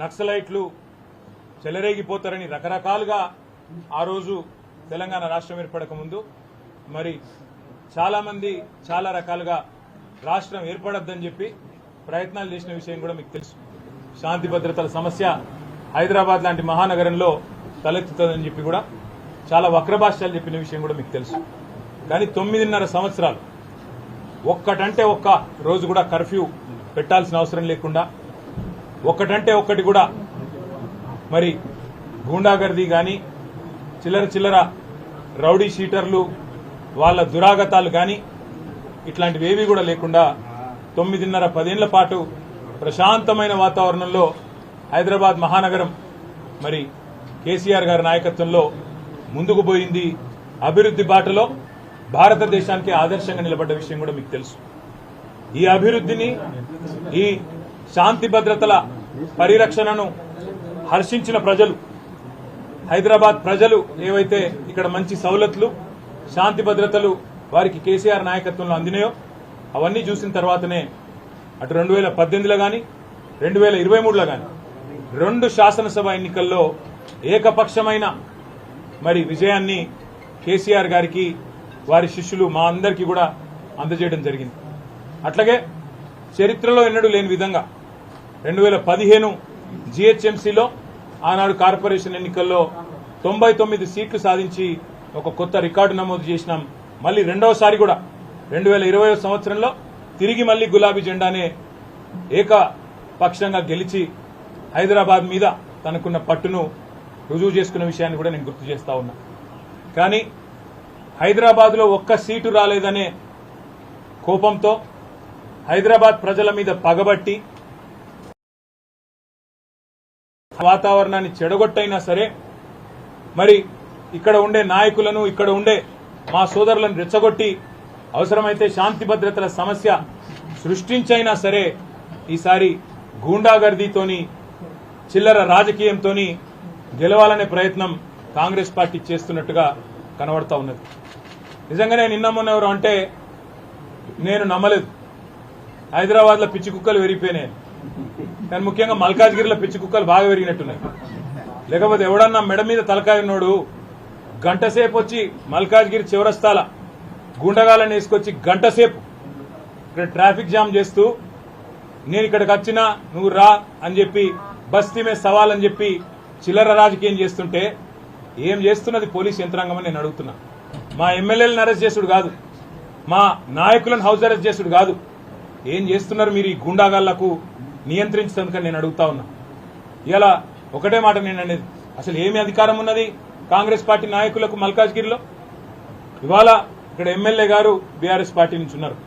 నక్సలైట్లు చెలరేగిపోతారని రకరకాలుగా ఆ రోజు తెలంగాణ రాష్ట్రం ఏర్పడక ముందు మరి చాలా మంది చాలా రకాలుగా రాష్ట్రం ఏర్పడొద్దని చెప్పి ప్రయత్నాలు చేసిన విషయం కూడా మీకు తెలుసు. శాంతి భద్రతల సమస్య హైదరాబాద్ లాంటి మహానగరంలో తలెత్తుతుందని చెప్పి కూడా చాలా వక్రభాష్యాలు చెప్పిన విషయం కూడా మీకు తెలుసు. కానీ 9.5 సంవత్సరాలు ఒక్కటంటే ఒక్క రోజు కూడా కర్ఫ్యూ పెట్టాల్సిన అవసరం లేకుండా ఒక్కటంటే ఒక్కటి కూడా మరి గూండాగర్దీ కానీ చిల్లర రౌడీ షీటర్లు వాళ్ళ దురాగతాలు కానీ ఇట్లాంటివేవీ కూడా లేకుండా 9.5-10 ఏళ్ల పాటు ప్రశాంతమైన వాతావరణంలో హైదరాబాద్ మహానగరం మరి కేసీఆర్ గారి నాయకత్వంలో ముందుకు పోయింది. అభివృద్ధి బాటలో భారతదేశానికి ఆదర్శంగా నిలబడ్డ విషయం కూడా మీకు తెలుసు. ఈ అభివృద్ధిని ఈ శాంతి భద్రతల పరిరక్షణను హర్షించిన ప్రజలు హైదరాబాద్ ప్రజలు ఏవైతే ఇక్కడ మంచి సౌలతులు శాంతి భద్రతలు వారికి కేసీఆర్ నాయకత్వంలో అందినాయో అవన్నీ చూసిన తర్వాతనే అటు 2018లో గాని 2023లో గాని 2 శాసనసభ ఎన్నికల్లో ఏకపక్షమైన మరి విజయాన్ని కేసీఆర్ గారికి వారి శిష్యులు మా అందరికీ కూడా అందజేయడం జరిగింది. అట్లాగే చరిత్రలో ఎన్నడూ లేని విధంగా 2015 జీహెచ్ఎంసీలో ఆనాడు కార్పొరేషన్ ఎన్నికల్లో 99 సీట్లు సాధించి ఒక కొత్త రికార్డు నమోదు చేసినాం. మళ్లీ రెండవసారి కూడా 2020 సంవత్సరంలో తిరిగి మళ్లీ గులాబీ జెండానే ఏకపక్షంగా గెలిచి హైదరాబాద్ మీద తనకున్న పట్టును రుజువు చేసుకున్న విషయాన్ని కూడా నేను గుర్తు చేస్తా ఉన్నా. కానీ హైదరాబాద్ లో ఒక్క సీటు రాలేదనే కోపంతో హైదరాబాద్ ప్రజల మీద పగబట్టి వాతావరణాన్ని చెడగొట్టైనా సరే మరి ఇక్కడ ఉండే నాయకులను ఇక్కడ ఉండే మా సోదరులను రెచ్చగొట్టి అవసరమైతే శాంతి భద్రతల సమస్య సృష్టించైనా సరే ఈసారి గూండాగర్దీతోని చిల్లర రాజకీయంతోని గెలవాలనే ప్రయత్నం కాంగ్రెస్ పార్టీ చేస్తున్నట్టుగా కనబడతా ఉన్నది. నిజంగానే నిన్న మొన్న ఎవరు అంటే నేను నమ్మలేదు. హైదరాబాద్ లో పిచ్చి కుక్కలు విరిగిపోయినాయి, కానీ ముఖ్యంగా మల్కాజ్గిరిలో పిచ్చి కుక్కలు బాగా విరిగినట్టున్నాయి. లేకపోతే ఎవడన్నా మెడ మీద తలకాయ ఉన్నోడు గంటసేపు వచ్చి మల్కాజ్గిరి చివరస్తాల గుండగాలను వేసుకొచ్చి గంటసేపు ఇక్కడ ట్రాఫిక్ జామ్ చేస్తూ నేను ఇక్కడికి వచ్చినా నువ్వు రా అని చెప్పి బస్తీ మీద సవాల్ అని చెప్పి చిల్లర రాజకీయం చేస్తుంటే ఏం చేస్తున్నది పోలీస్ యంత్రాంగం అని నేను అడుగుతున్నా. మా ఎమ్మెల్యేలను అరెస్ట్ చేసుడు కాదు, మా నాయకులను హౌస్ అరెస్ట్ చేసుడు కాదు, ఏం చేస్తున్నారు మీరు ఈ గుండాగాళ్లకు నియంత్రించేందుకని నేను అడుగుతా ఉన్నా. ఇలా ఒకటే మాట నేను అనేది, అసలు ఏమి అధికారం ఉన్నది కాంగ్రెస్ పార్టీ నాయకులకు మల్కాజ్గిరిలో? ఇవాళ ఇక్కడ ఎమ్మెల్యే గారు బీఆర్ఎస్ పార్టీ నుంచి ఉన్నారు,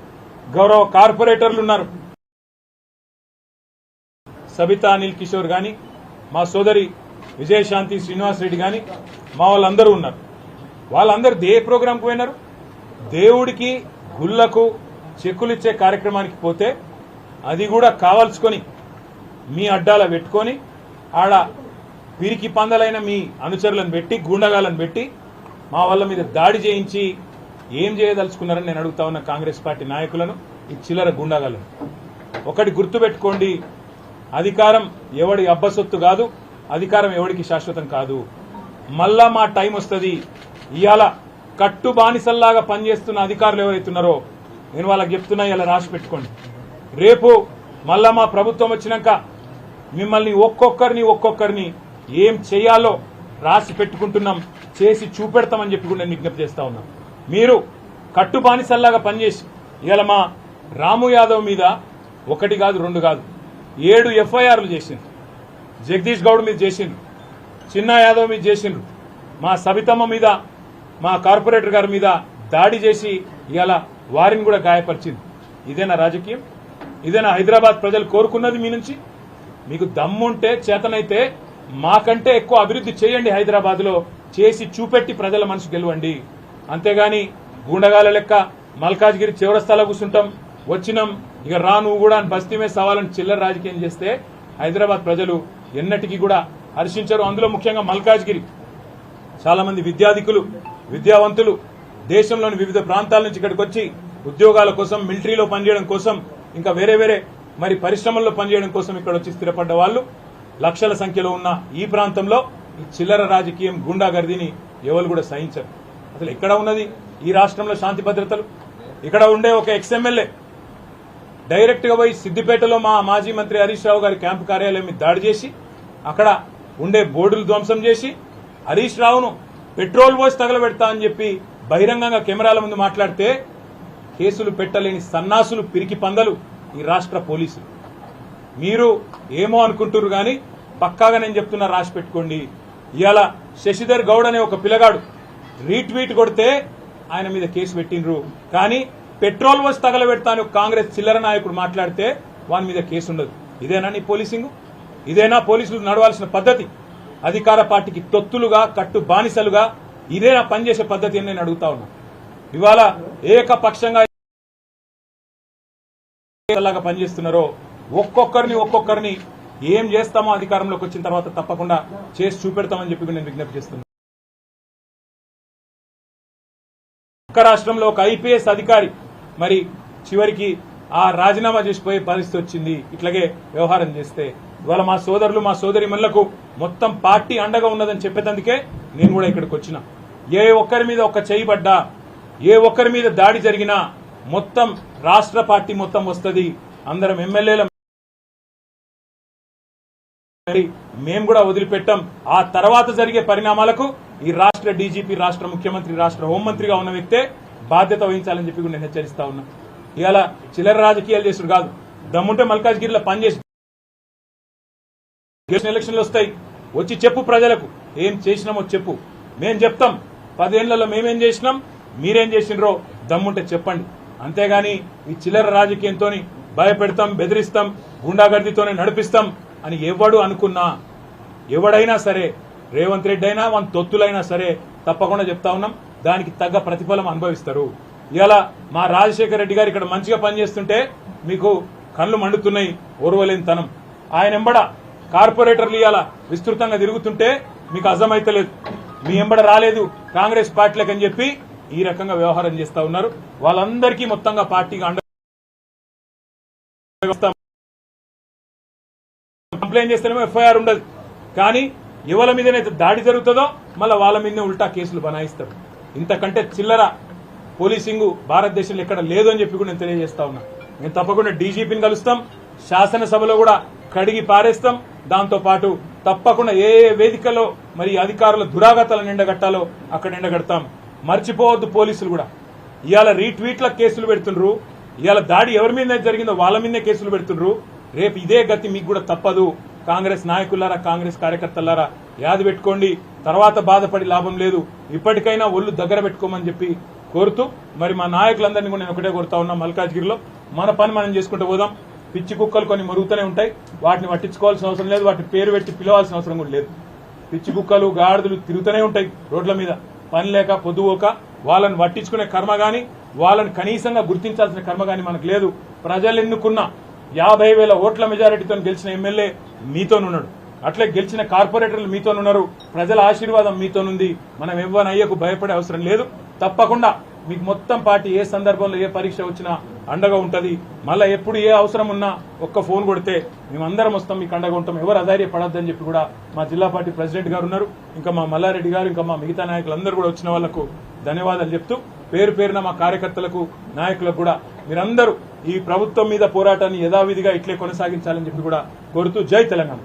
గౌరవ కార్పొరేటర్లు ఉన్నారు, సబితా అనిల్ కిషోర్ గాని మా సోదరి విజయశాంతి శ్రీనివాస్ రెడ్డి గాని మా వాళ్ళందరూ ఉన్నారు. వాళ్ళందరూ ఏ ప్రోగ్రాంకు పోయినారు? దేవుడికి గుళ్లకు చెక్కులిచ్చే కార్యక్రమానికి పోతే అది కూడా కావాల్చుకొని మీ అడ్డాల పెట్టుకొని ఆడ పిరికి పందలైన మీ అనుచరులను పెట్టి గూండగాలను పెట్టి మా వాళ్ళ మీద దాడి చేయించి ఏం చేయదలుచుకున్నారని నేను అడుగుతా ఉన్న కాంగ్రెస్ పార్టీ నాయకులను, ఈ చిల్లర గుండాగాలను. ఒకటి గుర్తుపెట్టుకోండి, అధికారం ఎవడి అబ్బసొత్తు కాదు, అధికారం ఎవడికి శాశ్వతం కాదు. మళ్ళా మా టైం వస్తుంది. ఇవాళ కట్టు బానిసల్లాగా పనిచేస్తున్న అధికారులు ఎవరైతున్నారో నేను వాళ్ళకి చెప్తున్నా, ఇలా రాసి పెట్టుకోండి. రేపు మళ్ళా మా ప్రభుత్వం వచ్చినాక మిమ్మల్ని ఒక్కొక్కరిని ఏం చేయాలో రాసి పెట్టుకుంటున్నాం, చేసి చూపెడతామని చెప్పి కూడా నేను విజ్ఞప్తి చేస్తా ఉన్నాం. మీరు కట్టు బానిసల్లాగా పనిచేసి ఇవాళ మా రాము యాదవ్ మీద 1 కాదు 2 కాదు 7 ఎఫ్ఐఆర్లు చేసిండ్రు. జగదీష్ గౌడ్ మీద చేసిండ్రు, చిన్న యాదవ్ మీద చేసిండ్రు, మా సబితమ్మ మీద మా కార్పొరేటర్ గారి మీద దాడి చేసి ఇవాళ వారిని కూడా గాయపరిచింది. ఇదేనా రాజకీయం? ఇదేనా హైదరాబాద్ ప్రజలు కోరుకున్నది మీ నుంచి? మీకు దమ్ముంటే చేతనైతే మాకంటే ఎక్కువ అభివృద్ధి చేయండి, హైదరాబాద్ లో చేసి చూపెట్టి ప్రజల మనసు గెలవండి. అంతేగాని గూండగాల లెక్క మల్కాజ్గిరి చివరస్తాలో కూర్చుంటాం, వచ్చినాం ఇక రా నువ్వు కూడా అని బస్తీ మీద సవాలని చిల్లర రాజకీయం చేస్తే హైదరాబాద్ ప్రజలు ఎన్నటికీ కూడా హర్షించరు. అందులో ముఖ్యంగా మల్కాజ్గిరి చాలా మంది విద్యాధికులు విద్యావంతులు దేశంలోని వివిధ ప్రాంతాల నుంచి ఇక్కడికి వచ్చి ఉద్యోగాల కోసం, మిలిటరీలో పనిచేయడం కోసం, ఇంకా వేరే మరి పరిశ్రమల్లో పనిచేయడం కోసం ఇక్కడ వచ్చి స్థిరపడ్డ వాళ్ళు లక్షల సంఖ్యలో ఉన్న ఈ ప్రాంతంలో ఈ చిల్లర రాజకీయం గుండాగర్దీని ఎవరు కూడా సహించరు. అసలు ఎక్కడ ఉన్నది ఈ రాష్ట్రంలో శాంతి భద్రతలు? ఇక్కడ ఉండే ఒక ఎక్స్ఎమ్మెల్యే డైరెక్ట్ గా పోయి సిద్దిపేటలో మా మాజీ మంత్రి హరీష్ రావు గారి క్యాంపు కార్యాలయం మీద దాడి చేసి అక్కడ ఉండే బోర్డులు ధ్వంసం చేసి హరీష్ రావును పెట్రోల్ పోసి తగలబెడతా అని చెప్పి బహిరంగంగా కెమెరాల ముందు మాట్లాడితే కేసులు పెట్టలేని సన్నాసులు పిరికి పందలు ఈ రాష్ట్ర పోలీసులు. మీరు ఏమో అనుకుంటున్నారు గాని పక్కాగా నేను చెప్తున్నా, రాసి పెట్టుకోండి. ఇవాళ శశిధర్ గౌడ్ అనే ఒక పిల్లగాడు రీట్వీట్ కొడితే ఆయన మీద కేసు పెట్టినరు, కానీ పెట్రోల్ పోసి తగలబెడతాను కాంగ్రెస్ చిల్లర నాయకుడు మాట్లాడితే వాని మీద కేసు ఉండదు. ఇదేనా నీ పోలీసింగ్? ఇదేనా పోలీసులు నడవాల్సిన పద్ధతి? అధికార పార్టీకి తొత్తులుగా కట్టు బానిసలుగా ఇదేనా పనిచేసే పద్ధతి అని నేను అడుగుతా ఉన్నా. ఇవాళ ఏకపక్షంగా లాగా పనిచేస్తున్నారో ఒక్కొక్కరిని ఏం చేస్తామో అధికారంలోకి వచ్చిన తర్వాత తప్పకుండా చేసి చూపెడతామని చెప్పి నేను విజ్ఞప్తి చేస్తున్నాను. ఒక్క రాష్ట్రంలో ఒక ఐపీఎస్ అధికారి మరి చివరికి ఆ రాజీనామా చేసిపోయే పరిస్థితి వచ్చింది ఇట్లాగే వ్యవహారం చేస్తే. ఇవాళ మా సోదరులు మా సోదరిమణులకు మొత్తం పార్టీ అండగా ఉన్నదని చెప్పేందుకే నేను కూడా ఇక్కడికి వచ్చిన. ఏ ఒక్కరి మీద ఒక్క చేయి పడ్డా, ఏ ఒక్కరి మీద దాడి జరిగినా మొత్తం రాష్ట్ర పార్టీ మొత్తం వస్తుంది. అందరం ఎమ్మెల్యేల మేము కూడా వదిలిపెట్టాం. ఆ తర్వాత జరిగే పరిణామాలకు ఈ రాష్ట్ర డీజీపీ, రాష్ట్ర ముఖ్యమంత్రి, రాష్ట్ర హోంమంత్రిగా ఉన్న వ్యక్తే బాధ్యత వహించాలని చెప్పి నేను హెచ్చరిస్తా ఉన్నా. ఇవాళ చిల్లర రాజకీయాలు చేసుడు కాదు, దమ్ముంటే మల్కాజ్గిరిలో పనిచేసి ఎలక్షన్లు వస్తాయి, వచ్చి చెప్పు ప్రజలకు ఏం చేసినామో చెప్పు. మేం చెప్తాం 10 ఏళ్లలో మేమేం చేసినాం, మీరేం చేసినరో దమ్ముంటే చెప్పండి. అంతేగాని ఈ చిల్లర రాజకీయంతో భయపెడతాం, బెదిరిస్తాం, గుండాగర్దితోనే నడిపిస్తాం అని ఎవడు అనుకున్నా, ఎవడైనా సరే, రేవంత్ రెడ్డి అయినా మన తొత్తులైనా సరే తప్పకుండా చెప్తా ఉన్నాం, దానికి తగ్గ ప్రతిఫలం అనుభవిస్తారు. ఇలా మా రాజశేఖర రెడ్డి గారు ఇక్కడ మంచిగా పనిచేస్తుంటే మీకు కళ్ళు మండుతున్నాయి, ఓర్వలేని తనం. ఆయన ఎంబడ కార్పొరేటర్లు ఇవాళ విస్తృతంగా తిరుగుతుంటే మీకు అర్థమైతలేదు, మీ ఎంబడ రాలేదు కాంగ్రెస్ పార్టీలకు అని చెప్పి ఈ రకంగా వ్యవహారం చేస్తా ఉన్నారు. వాళ్ళందరికీ మొత్తంగా పార్టీగా అండ కంప్లైంట్ చేస్తేనేమో ఎఫ్ఐఆర్ ఉండదు, కానీ ఎవరి మీదనైతే దాడి జరుగుతుందో మళ్ళీ వాళ్ళ మీదనే ఉల్టా కేసులు బనాయిస్తారు. ఇంతకంటే చిల్లర పోలీసింగ్ భారతదేశంలో ఎక్కడ లేదు అని చెప్పి కూడా నేను తెలియజేస్తా ఉన్నా. మేము తప్పకుండా డీజీపీని కలుస్తాం, శాసనసభలో కూడా కడిగి పారేస్తాం. దాంతో పాటు తప్పకుండా ఏ వేదికలో మరి అధికారుల దురాగతాలను ఎండగట్టాలో అక్కడ ఎండగడతాం. మర్చిపోవద్దు, పోలీసులు కూడా ఇవాళ రీట్వీట్ల కేసులు పెడుతుండ్రు, ఇవాళ దాడి ఎవరి మీద జరిగిందో వాళ్ళ మీదనే కేసులు పెడుతుండ్రు. రేపు ఇదే గతి మీకు కూడా తప్పదు. కాంగ్రెస్ నాయకులారా, కాంగ్రెస్ కార్యకర్తలారా యాది పెట్టుకోండి, తర్వాత బాధపడి లాభం లేదు. ఇప్పటికైనా ఒళ్ళు దగ్గర పెట్టుకోమని చెప్పి కోరుతూ మరి మా నాయకులందరినీ కూడా నేను ఒకటే కోరుతా ఉన్నా, మల్కాజ్గిరిలో మన పని మనం చేసుకుంటూ పోదాం. పిచ్చి కుక్కలు కొన్ని మరుగుతూనే ఉంటాయి, వాటిని పట్టించుకోవాల్సిన అవసరం లేదు, వాటి పేరు పెట్టి పిలవాల్సిన అవసరం కూడా లేదు. పిచ్చి కుక్కలు గాడిదలు తిరుగుతూనే ఉంటాయి రోడ్ల మీద, పని లేక పొద్దుపోక. వాళ్ళని పట్టించుకునే కర్మ గాని, వాళ్ళని కనీసంగా గుర్తించాల్సిన కర్మ గాని మనకు లేదు. ప్రజలు ఎన్నుకున్న 50,000 ఓట్ల మెజారిటీతో గెలిచిన ఎమ్మెల్యే మీతోనున్నాడు, అట్లే గెలిచిన కార్పొరేటర్లు మీతోనున్నారు, ప్రజల ఆశీర్వాదం మీతోనుంది. మనం ఎవ్వనయ్యకు భయపడే అవసరం లేదు. తప్పకుండా మీకు మొత్తం పార్టీ ఏ సందర్భంలో ఏ పరీక్ష వచ్చినా అండగా ఉంటది. మళ్ళా ఎప్పుడు ఏ అవసరం ఉన్నా ఒక్క ఫోన్ కొడితే మేమందరం వస్తాం, మీకు అండగా ఉంటాం. ఎవరు అధైర్యపడద్దని చెప్పి కూడా మా జిల్లా పార్టీ ప్రెసిడెంట్ గారు ఉన్నారు, ఇంకా మా మల్లారెడ్డి గారు, ఇంకా మా మిగతా నాయకులందరూ కూడా వచ్చిన వాళ్లకు ధన్యవాదాలు చెప్తూ పేరు పేరున మా కార్యకర్తలకు, నాయకులకు కూడా మీరందరూ ఈ ప్రభుత్వం మీద పోరాటాన్ని యథావిధిగా ఇట్లే కొనసాగించాలని చెప్పి కూడా కోరుతూ జై తెలంగాణ.